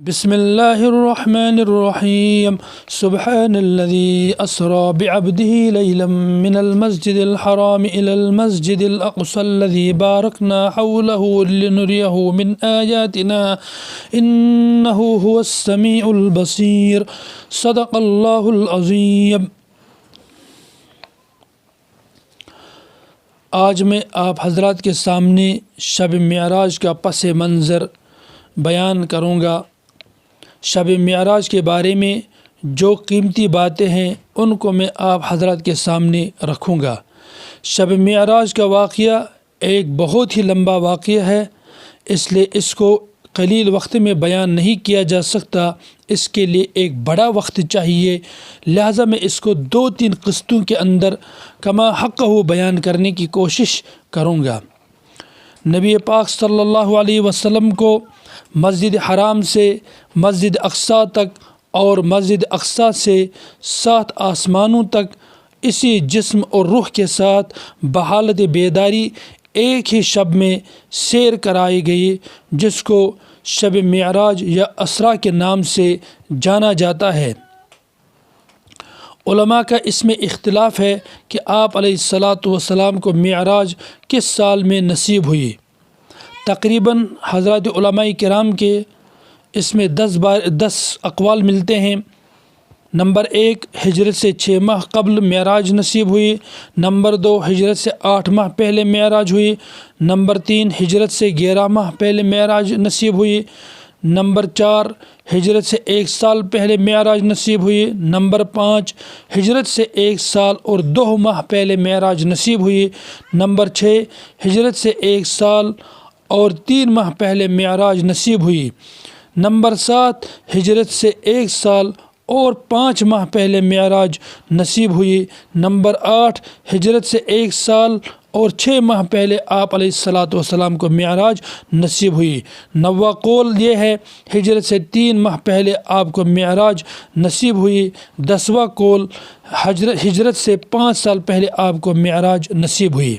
بسم اللہ الرحمن الرحیم سبحان الذی اسری بعبده لیلا من المسجد الحرام الى المسجد الاقصى الذي باركنا حوله لنريه من آیاتنا انه هو السمیع البصیر صدق اللہ العظیم۔ آج میں آپ حضرات کے سامنے شب معراج کا پس منظر بیان کروں گا۔ شب معراج کے بارے میں جو قیمتی باتیں ہیں ان کو میں آپ حضرات کے سامنے رکھوں گا۔ شب معراج کا واقعہ ایک بہت ہی لمبا واقعہ ہے، اس لیے اس کو قلیل وقت میں بیان نہیں کیا جا سکتا، اس کے لیے ایک بڑا وقت چاہیے، لہٰذا میں اس کو 2-3 قسطوں کے اندر کما حق ہو بیان کرنے کی کوشش کروں گا۔ نبی پاک صلی اللہ علیہ وسلم کو مسجد حرام سے مسجد اقصیٰ تک اور مسجد اقصیٰ سے 7 آسمانوں تک اسی جسم اور روح کے ساتھ بحالت بیداری ایک ہی شب میں سیر کرائی گئی، جس کو شب معراج یا اسریٰ کے نام سے جانا جاتا ہے۔ علماء کا اس میں اختلاف ہے کہ آپ علیہ الصلاۃ والسلام کو معراج کس سال میں نصیب ہوئی۔ تقریباً حضرات علماء کرام کے اس میں 10 اقوال ملتے ہیں۔ نمبر 1، ہجرت سے 6 ماہ قبل معراج نصیب ہوئی۔ نمبر 2، ہجرت سے 8 ماہ پہلے معراج ہوئی۔ نمبر 3، ہجرت سے 11 ماہ پہلے معراج نصیب ہوئی۔ نمبر 4، ہجرت سے 1 سال پہلے معراج نصیب ہوئی۔ نمبر 5، ہجرت سے 1 سال اور 2 ماہ پہلے معراج نصیب ہوئی۔ نمبر 6، ہجرت سے 1 سال اور 3 ماہ پہلے معراج نصیب ہوئی۔ نمبر 7، ہجرت سے 1 سال اور 5 ماہ پہلے معراج نصیب ہوئی۔ نمبر 8، ہجرت سے 1 سال اور 6 ماہ پہلے آپ علیہ الصلاۃ والسلام کو معراج نصیب ہوئی۔ 9واں قول یہ ہے ہجرت سے 3 ماہ پہلے آپ کو معراج نصیب ہوئی۔ 10واں قول ہجرت سے 5 سال پہلے آپ کو معراج نصیب ہوئی۔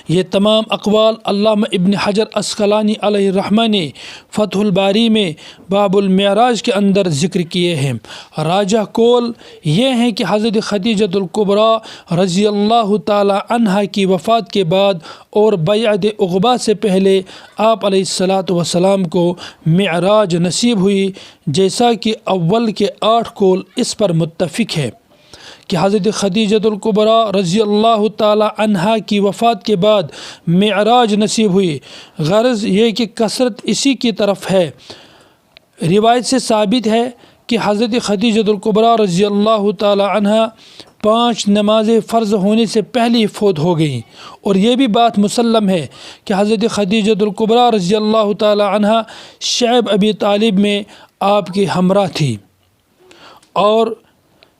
یہ تمام اقوال علامہ ابن حجر عسقلانی علیہ الرحمہ نے فتح الباری میں باب المعراج کے اندر ذکر کیے ہیں۔ راجح قول یہ ہیں کہ حضرت خدیجۃ الکبریٰ رضی اللہ تعالی عنہا کی وفات کے بعد اور بیعت عقبہ سے پہلے آپ علیہ الصلاۃ والسلام کو معراج نصیب ہوئی، جیسا کہ اول کے 8 قول اس پر متفق ہے کہ حضرت خدیجۃ الکبریٰ رضی اللہ تعالی عنہا کی وفات کے بعد معراج نصیب ہوئی۔ غرض یہ کہ کثرت اسی کی طرف ہے۔ روایت سے ثابت ہے کہ حضرت خدیجۃ الکبریٰ رضی اللہ تعالی عنہا 5 نمازیں فرض ہونے سے پہلے ہی فوت ہو گئیں، اور یہ بھی بات مسلم ہے کہ حضرت خدیجۃ الکبریٰ رضی اللہ تعالی عنہا شعب ابی طالب میں آپ کی ہمراہ تھی، اور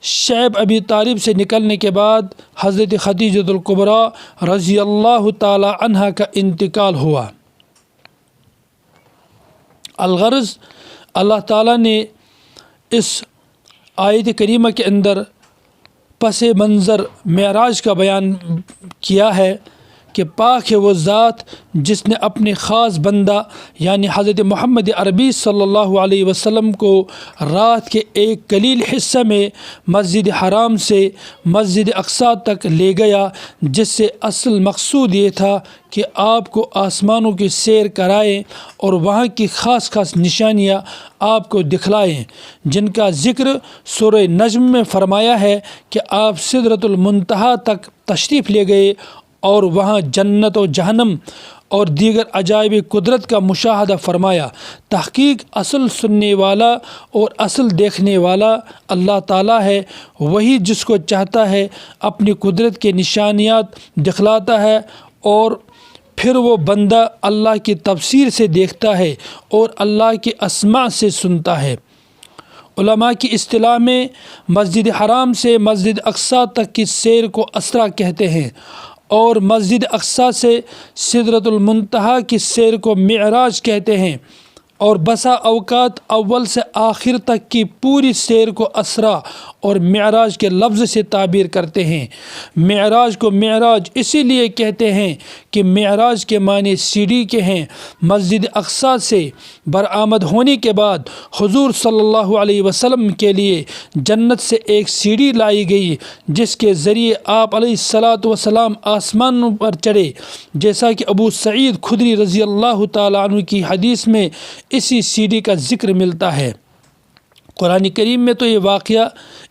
شعب ابی طالب سے نکلنے کے بعد حضرت خدیجۃ الکبریٰ رضی اللہ تعالی عنہا کا انتقال ہوا۔ الغرض اللہ تعالیٰ نے اس آیت کریمہ کے اندر پس منظر معراج کا بیان کیا ہے کہ پاک ہے وہ ذات جس نے اپنے خاص بندہ یعنی حضرت محمد عربی صلی اللہ علیہ وسلم کو رات کے ایک قلیل حصہ میں مسجد حرام سے مسجد اقصیٰ تک لے گیا، جس سے اصل مقصود یہ تھا کہ آپ کو آسمانوں کی سیر کرائیں اور وہاں کی خاص خاص نشانیاں آپ کو دکھلائیں، جن کا ذکر سورہ نجم میں فرمایا ہے کہ آپ سدرۃ المنتہا تک تشریف لے گئے اور وہاں جنت و جہنم اور دیگر عجائب قدرت کا مشاہدہ فرمایا۔ تحقیق اصل سننے والا اور اصل دیکھنے والا اللہ تعالیٰ ہے، وہی جس کو چاہتا ہے اپنی قدرت کے نشانیات دکھلاتا ہے، اور پھر وہ بندہ اللہ کی تفسیر سے دیکھتا ہے اور اللہ کی اسماء سے سنتا ہے۔ علماء کی اصطلاح میں مسجد حرام سے مسجد اقصیٰ تک کی سیر کو اسریٰ کہتے ہیں، اور مسجد اقصیٰ سے سدرۃ المنتہا کی سیر کو معراج کہتے ہیں۔ اور بسا اوقات اول سے آخر تک کی پوری سیر کو اسرا اور معراج کے لفظ سے تعبیر کرتے ہیں۔ معراج کو معراج اسی لیے کہتے ہیں کہ معراج کے معنی سیڑھی کے ہیں۔ مسجد اقصی سے برآمد ہونے کے بعد حضور صلی اللہ علیہ وسلم کے لیے جنت سے ایک سیڑھی لائی گئی جس کے ذریعے آپ علیہ الصلاۃ والسلام آسمان پر چڑھے، جیسا کہ ابو سعید خدری رضی اللہ تعالیٰ عنہ کی حدیث میں اسی سیڑھی کا ذکر ملتا ہے۔ قرآن کریم میں تو یہ واقعہ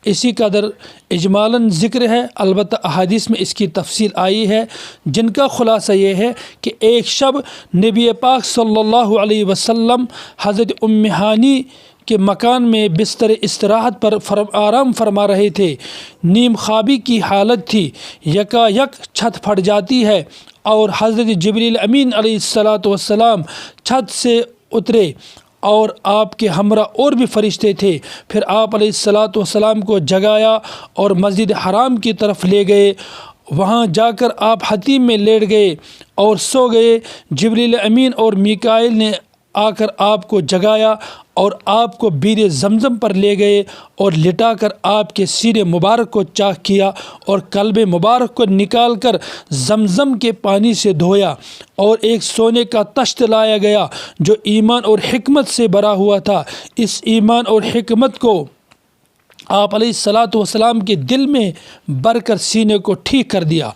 اسی قدر اجمالاً ذکر ہے، البتہ احادیث میں اس کی تفصیل آئی ہے، جن کا خلاصہ یہ ہے کہ ایک شب نبی پاک صلی اللہ علیہ وسلم حضرت ام ہانی کے مکان میں بستر استراحت پر آرام فرما رہے تھے۔ نیم خوابی کی حالت تھی، یکایک چھت پھٹ جاتی ہے اور حضرت جبریل امین علیہ الصلاۃ والسلام چھت سے اترے اور آپ کے ہمراہ اور بھی فرشتے تھے۔ پھر آپ علیہ الصلاۃ والسلام کو جگایا اور مسجد حرام کی طرف لے گئے۔ وہاں جا کر آپ حتیم میں لیٹ گئے اور سو گئے۔ جبریل امین اور میکائیل نے آ کر آپ کو جگایا اور آپ کو بیر زمزم پر لے گئے اور لٹا کر آپ کے سینے مبارک کو چاک کیا اور قلب مبارک کو نکال کر زمزم کے پانی سے دھویا، اور ایک سونے کا تشت لایا گیا جو ایمان اور حکمت سے بھرا ہوا تھا۔ اس ایمان اور حکمت کو آپ علیہ الصلاۃ والسلام کے دل میں بھر کر سینے کو ٹھیک کر دیا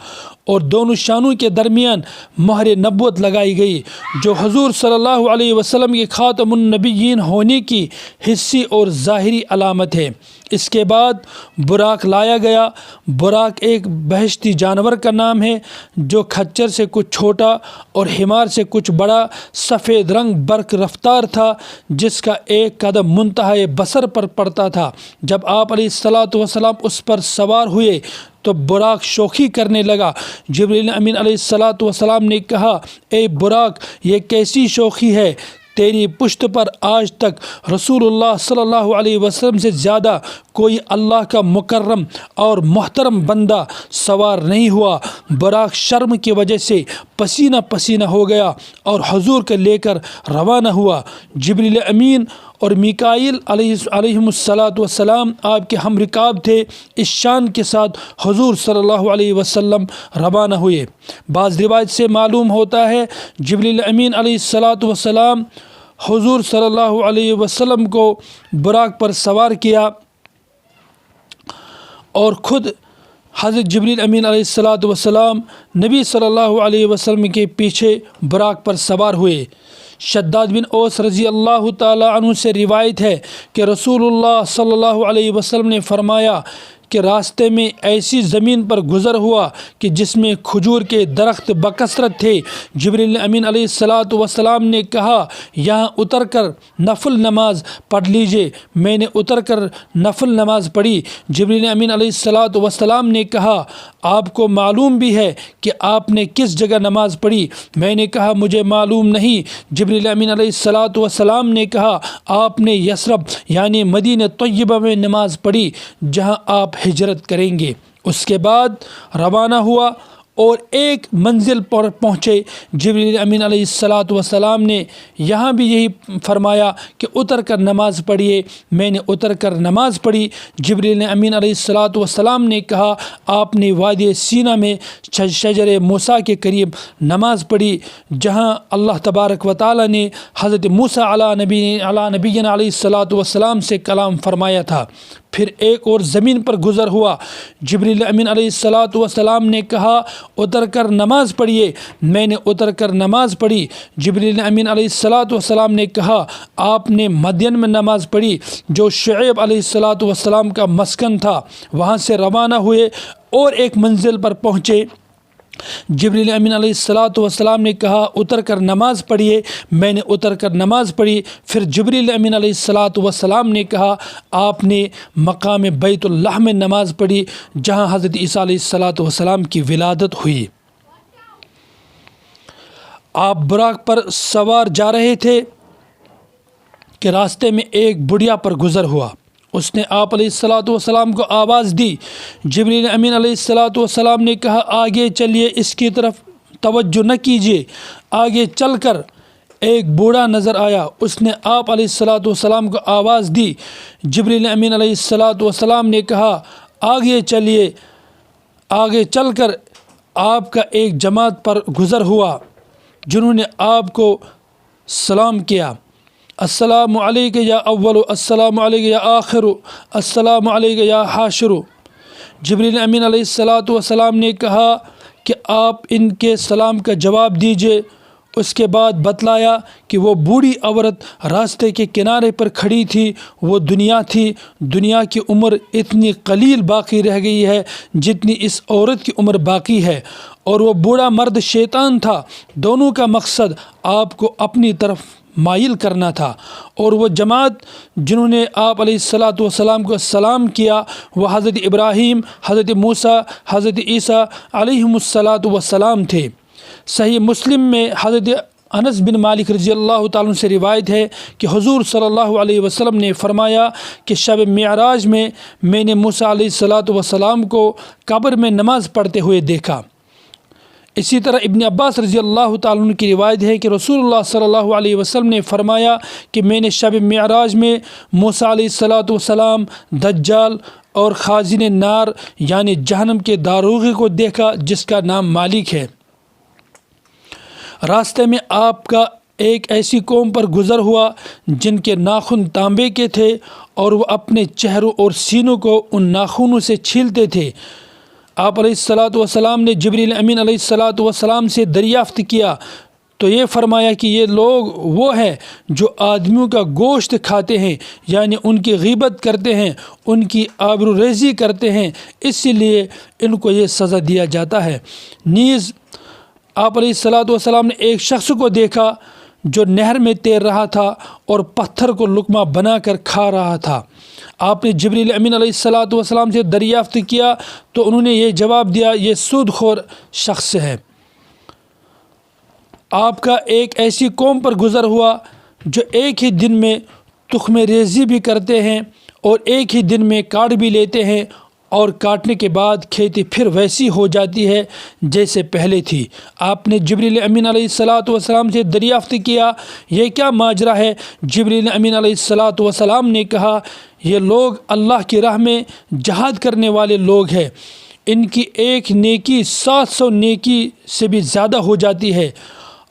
اور دونوں شانوں کے درمیان مہر نبوت لگائی گئی، جو حضور صلی اللہ علیہ وسلم کے خاتم النبیین ہونے کی حسی اور ظاہری علامت ہے۔ اس کے بعد براق لایا گیا۔ براق ایک بہشتی جانور کا نام ہے جو کھچر سے کچھ چھوٹا اور حمار سے کچھ بڑا، سفید رنگ برق رفتار تھا، جس کا ایک قدم منتہائے بصر پر پڑتا تھا۔ جب آپ علیہ الصلاۃ والسلام اس پر سوار ہوئے تو براق شوخی کرنے لگا۔ جبریل امین علیہ الصلاۃ والسلام نے کہا، اے براق، یہ کیسی شوخی ہے؟ تیری پشت پر آج تک رسول اللہ صلی اللہ علیہ وسلم سے زیادہ کوئی اللہ کا مکرم اور محترم بندہ سوار نہیں ہوا۔ براق شرم کی وجہ سے پسینہ پسینہ ہو گیا اور حضور کو لے کر روانہ ہوا۔ جبریل امین اور میکائیل علیہم الصلاۃ والسلام آپ کے ہم رکاب تھے۔ اس شان کے ساتھ حضور صلی اللہ علیہ وسلم روانہ ہوئے۔ بعض روایت سے معلوم ہوتا ہے جبریل امین علیہ الصلاۃ والسلام حضور صلی اللہ علیہ وسلم کو براق پر سوار کیا اور خود حضرت جبریل امین علیہ الصلاۃ والسلام نبی صلی اللہ علیہ وسلم کے پیچھے براق پر سوار ہوئے۔ شداد بن اوس رضی اللہ تعالی عنہ سے روایت ہے کہ رسول اللہ صلی اللہ علیہ وسلم نے فرمایا کہ راستے میں ایسی زمین پر گزر ہوا کہ جس میں کھجور کے درخت بکثرت تھے۔ جبریل امین علیہ الصلاۃ والسلام نے کہا، یہاں اتر کر نفل نماز پڑھ لیجئے۔ میں نے اتر کر نفل نماز پڑھی۔ جبریل امین علیہ الصلاۃ والسلام نے کہا، آپ کو معلوم بھی ہے کہ آپ نے کس جگہ نماز پڑھی؟ میں نے کہا، مجھے معلوم نہیں۔ جبریل امین علیہ الصلاۃ والسلام نے کہا، آپ نے یثرب یعنی مدینہ طیبہ میں نماز پڑھی جہاں آپ ہجرت کریں گے۔ اس کے بعد روانہ ہوا اور ایک منزل پر پہنچے۔ جبریل امین علیہ الصلاۃ والسلام نے یہاں بھی یہی فرمایا کہ اتر کر نماز پڑھیے۔ میں نے اتر کر نماز پڑھی۔ جبریل امین علیہ الصلاۃ والسلام نے کہا، آپ نے وادی سینا میں شجر موسیٰ کے قریب نماز پڑھی جہاں اللہ تبارک و تعالی نے حضرت موسیٰ علیٰ نبینا علیہ الصلاۃ والسلام سے کلام فرمایا تھا۔ پھر ایک اور زمین پر گزر ہوا۔ جبریل امین علیہ الصلاۃ والسلام نے کہا، اتر کر نماز پڑھیے۔ میں نے اتر کر نماز پڑھی۔ جبریل امین علیہ الصلاۃ والسلام نے کہا، آپ نے مدین میں نماز پڑھی جو شعیب علیہ الصلاۃ والسلام کا مسکن تھا۔ وہاں سے روانہ ہوئے اور ایک منزل پر پہنچے۔ جبریل امین علیہ الصلاۃ والسلام نے کہا، اتر کر نماز پڑھیے۔ میں نے اتر کر نماز پڑھی۔ پھر جبریل امین علیہ الصلاۃ والسلام نے کہا، آپ نے مقام بیت اللہ میں نماز پڑھی جہاں حضرت عیسیٰ علیہ الصلاۃ والسلام کی ولادت ہوئی۔ آپ براق پر سوار جا رہے تھے کہ راستے میں ایک بڑھیا پر گزر ہوا۔ اس نے آپ علیہ الصلاۃ والسلام کو آواز دی۔ جبریل امین علیہ الصلاۃ والسلام نے کہا، آگے چلیے، اس کی طرف توجہ نہ کیجیے۔ آگے چل کر ایک بوڑھا نظر آیا، اس نے آپ علیہ الصلاۃ والسلام کو آواز دی۔ جبریل امین علیہ الصلاۃ والسلام نے کہا آگے چلیے۔ آگے چل کر آپ کا ایک جماعت پر گزر ہوا جنہوں نے آپ کو سلام کیا، السلام علیکم یا اول، السلام علیکم یا آخر، السلام علیکم یا حاشر۔ جبریل امین علیہ الصلاۃ والسلام نے کہا کہ آپ ان کے سلام کا جواب دیجئے۔ اس کے بعد بتلایا کہ وہ بوڑھی عورت راستے کے کنارے پر کھڑی تھی، وہ دنیا تھی۔ دنیا کی عمر اتنی قلیل باقی رہ گئی ہے جتنی اس عورت کی عمر باقی ہے، اور وہ بوڑھا مرد شیطان تھا۔ دونوں کا مقصد آپ کو اپنی طرف مائل کرنا تھا، اور وہ جماعت جنہوں نے آپ علیہ الصلاۃ والسلام کو سلام کیا وہ حضرت ابراہیم، حضرت موسیٰ، حضرت عیسیٰ علیہم الصلاۃ والسلام تھے۔ صحیح مسلم میں حضرت انس بن مالک رضی اللہ تعالیٰ عنہ سے روایت ہے کہ حضور صلی اللہ علیہ وسلم نے فرمایا کہ شب معراج میں نے موسیٰ علیہ الصلاۃ والسلام کو قبر میں نماز پڑھتے ہوئے دیکھا۔ اسی طرح ابن عباس رضی اللہ تعالیٰ عنہ کی روایت ہے کہ رسول اللہ صلی اللہ علیہ وسلم نے فرمایا کہ میں نے شب معراج میں موسیٰ علیہ الصلاۃ والسلام، دجال اور خازن نار یعنی جہنم کے داروغے کو دیکھا جس کا نام مالک ہے۔ راستے میں آپ کا ایک ایسی قوم پر گزر ہوا جن کے ناخن تانبے کے تھے، اور وہ اپنے چہروں اور سینوں کو ان ناخنوں سے چھیلتے تھے۔ آپ علیہ الصلاۃ والسلام نے جبریل امین علیہ الصلاۃ والسلام سے دریافت کیا تو یہ فرمایا کہ یہ لوگ وہ ہیں جو آدمیوں کا گوشت کھاتے ہیں، یعنی ان کی غیبت کرتے ہیں، ان کی آبروریزی کرتے ہیں، اسی لیے ان کو یہ سزا دیا جاتا ہے۔ نیز آپ علیہ الصلاۃ والسلام نے ایک شخص کو دیکھا جو نہر میں تیر رہا تھا اور پتھر کو لقمہ بنا کر کھا رہا تھا۔ آپ نے جبریل امین علیہ الصلاۃ والسلام سے دریافت کیا تو انہوں نے یہ جواب دیا یہ سود خور شخص ہے۔ آپ کا ایک ایسی قوم پر گزر ہوا جو ایک ہی دن میں تخم ریزی بھی کرتے ہیں اور ایک ہی دن میں کاٹ بھی لیتے ہیں، اور کاٹنے کے بعد کھیتی پھر ویسی ہو جاتی ہے جیسے پہلے تھی۔ آپ نے جبریل امین علیہ الصلاۃ والسلام سے دریافت کیا یہ کیا ماجرا ہے؟ جبریل امین علیہ الصلاۃ والسلام نے کہا یہ لوگ اللہ کی راہ میں جہاد کرنے والے لوگ ہیں، ان کی ایک نیکی 700 نیکی سے بھی زیادہ ہو جاتی ہے،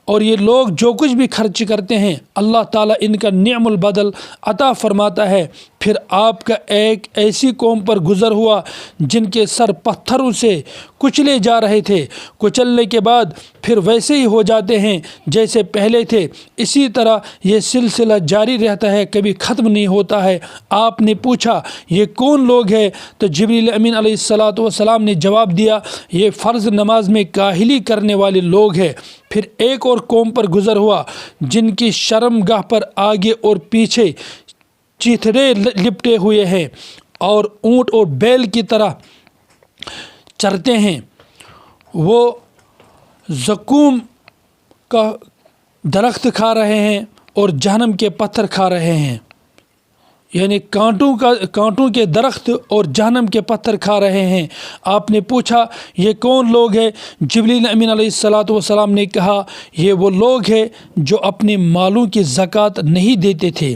اور یہ لوگ جو کچھ بھی خرچ کرتے ہیں اللہ تعالیٰ ان کا نعم البدل عطا فرماتا ہے۔ پھر آپ کا ایک ایسی قوم پر گزر ہوا جن کے سر پتھروں سے کچلے جا رہے تھے، کچلنے کے بعد پھر ویسے ہی ہو جاتے ہیں جیسے پہلے تھے، اسی طرح یہ سلسلہ جاری رہتا ہے، کبھی ختم نہیں ہوتا ہے۔ آپ نے پوچھا یہ کون لوگ ہیں؟ تو جبریل امین علیہ الصلاۃ والسلام نے جواب دیا یہ فرض نماز میں کاہلی کرنے والے لوگ ہیں۔ پھر ایک اور قوم پر گزر ہوا جن کی شرم گاہ پر آگے اور پیچھے چیتھڑے لپٹے ہوئے ہیں اور اونٹ اور بیل کی طرح چرتے ہیں، وہ زقوم کا درخت کھا رہے ہیں اور جہنم کے پتھر کھا رہے ہیں، یعنی کانٹوں کے درخت اور جہنم کے پتھر کھا رہے ہیں۔ آپ نے پوچھا یہ کون لوگ ہیں؟ جبریل امین علیہ الصلاۃ والسلام نے کہا یہ وہ لوگ ہیں جو اپنے مالوں کی زکوٰۃ نہیں دیتے تھے۔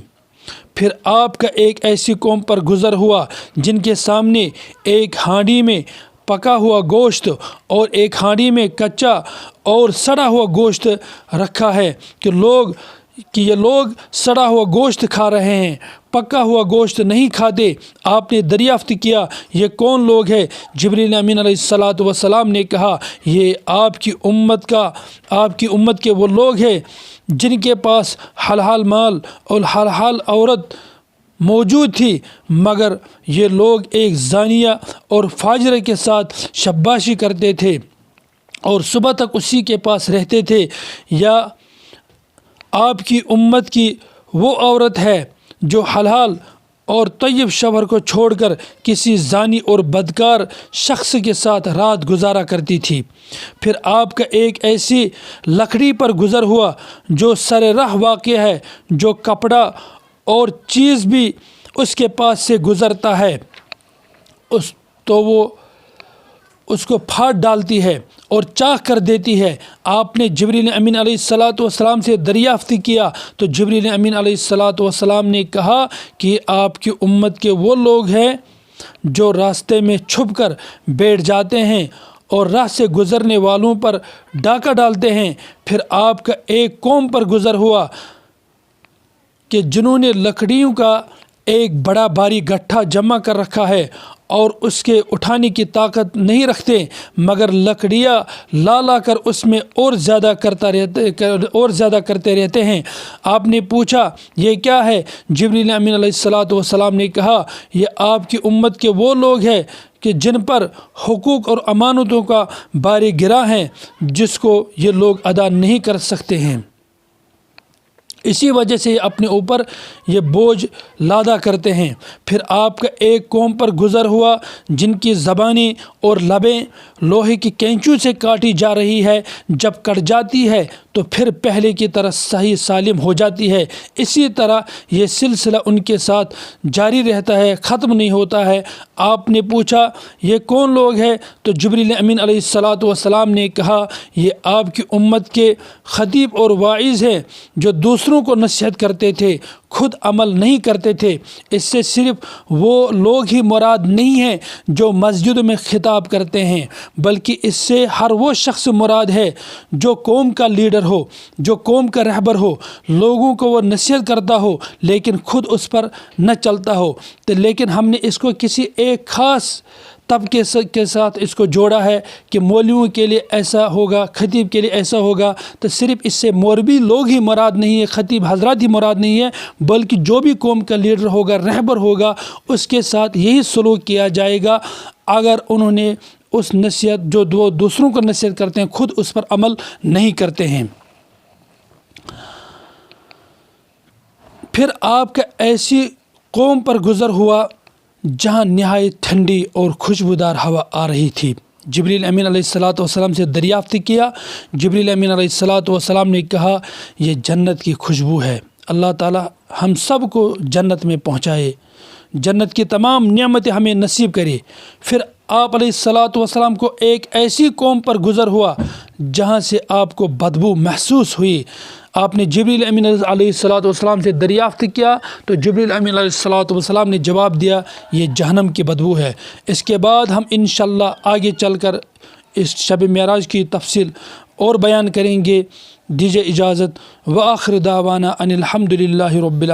پھر آپ کا ایک ایسی قوم پر گزر ہوا جن کے سامنے ایک ہانڈی میں پکا ہوا گوشت اور ایک ہانڈی میں کچا اور سڑا ہوا گوشت رکھا ہے کہ یہ لوگ سڑا ہوا گوشت کھا رہے ہیں، پکا ہوا گوشت نہیں کھاتے۔ آپ نے دریافت کیا یہ کون لوگ ہیں؟ جبریل امین علیہ الصلاۃ والسلام نے کہا یہ آپ کی امت کے وہ لوگ ہیں جن کے پاس حلال مال اور حلال عورت موجود تھی، مگر یہ لوگ ایک زانیہ اور فاجرہ کے ساتھ شباشی کرتے تھے اور صبح تک اسی کے پاس رہتے تھے۔ یا آپ کی امت کی وہ عورت ہے جو حلال اور طیب شوہر کو چھوڑ کر کسی زانی اور بدکار شخص کے ساتھ رات گزارا کرتی تھی۔ پھر آپ کا ایک ایسی لکڑی پر گزر ہوا جو سر راہ واقع ہے، جو کپڑا اور چیز بھی اس کے پاس سے گزرتا ہے تو وہ اس کو پھاڑ ڈالتی ہے اور چاک کر دیتی ہے۔ آپ نے جبریل امین علیہ الصلاۃ والسلام سے دریافت کیا تو جبریل امین علیہ الصلاۃ والسلام نے کہا کہ آپ کی امت کے وہ لوگ ہیں جو راستے میں چھپ کر بیٹھ جاتے ہیں اور راہ سے گزرنے والوں پر ڈاکہ ڈالتے ہیں۔ پھر آپ کا ایک قوم پر گزر ہوا کہ جنہوں نے لکڑیوں کا ایک بڑا بھاری گٹھا جمع کر رکھا ہے اور اس کے اٹھانے کی طاقت نہیں رکھتے، مگر لکڑیاں لا کر اس میں اور زیادہ کرتے رہتے ہیں۔ آپ نے پوچھا یہ کیا ہے؟ جبریل امین علیہ الصلاۃ والسلام نے کہا یہ آپ کی امت کے وہ لوگ ہیں کہ جن پر حقوق اور امانتوں کا بار گراں ہے جس کو یہ لوگ ادا نہیں کر سکتے ہیں، اسی وجہ سے اپنے اوپر یہ بوجھ لادا کرتے ہیں۔ پھر آپ کا ایک قوم پر گزر ہوا جن کی زبانیں اور لبیں لوہے کی کینچوں سے کاٹی جا رہی ہے، جب کٹ جاتی ہے تو پھر پہلے کی طرح صحیح سالم ہو جاتی ہے۔ اسی طرح یہ سلسلہ ان کے ساتھ جاری رہتا ہے، ختم نہیں ہوتا ہے۔ آپ نے پوچھا یہ کون لوگ ہیں؟ تو جبریل امین علیہ الصلاۃ والسلام نے کہا یہ آپ کی امت کے خطیب اور واعظ ہیں جو دوسروں کو نصیحت کرتے تھے، خود عمل نہیں کرتے تھے۔ اس سے صرف وہ لوگ ہی مراد نہیں ہیں جو مسجد میں خطاب کرتے ہیں، بلکہ اس سے ہر وہ شخص مراد ہے جو قوم کا لیڈر ہو، جو قوم کا رہبر ہو، لوگوں کو وہ نصیحت کرتا ہو لیکن خود اس پر نہ چلتا ہو۔ تو لیکن ہم نے اس کو کسی ایک خاص طبقے کے ساتھ اس کو جوڑا ہے کہ مولویوں کے لیے ایسا ہوگا، خطیب کے لیے ایسا ہوگا، تو صرف اس سے مولوی لوگ ہی مراد نہیں ہے، خطیب حضرات ہی مراد نہیں ہے، بلکہ جو بھی قوم کا لیڈر ہوگا، رہبر ہوگا، اس کے ساتھ یہی سلوک کیا جائے گا اگر انہوں نے اس نصیحت جو وہ دوسروں کو نصیحت کرتے ہیں خود اس پر عمل نہیں کرتے ہیں۔ پھر آپ کا ایسی قوم پر گزر ہوا جہاں نہایت ٹھنڈی اور خوشبودار ہوا آ رہی تھی۔ جبریل امین علیہ الصلاۃ والسلام سے دریافت کیا، جبریل امین علیہ الصلاۃ والسلام نے کہا یہ جنت کی خوشبو ہے۔ اللہ تعالی ہم سب کو جنت میں پہنچائے، جنت کی تمام نعمتیں ہمیں نصیب کرے۔ پھر آپ علیہ الصلاۃ والسلام کو ایک ایسی قوم پر گزر ہوا جہاں سے آپ کو بدبو محسوس ہوئی۔ آپ نے جبریل امین علیہ الصلاۃ والسلام سے دریافت کیا تو جبریل امین علیہ الصلاۃ والسلام نے جواب دیا یہ جہنم کی بدبو ہے۔ اس کے بعد ہم انشاءاللہ آگے چل کر اس شب معراج کی تفصیل اور بیان کریں گے۔ دیجیے اجازت، وآخر دعوانا ان الحمد للہ رب العالمین۔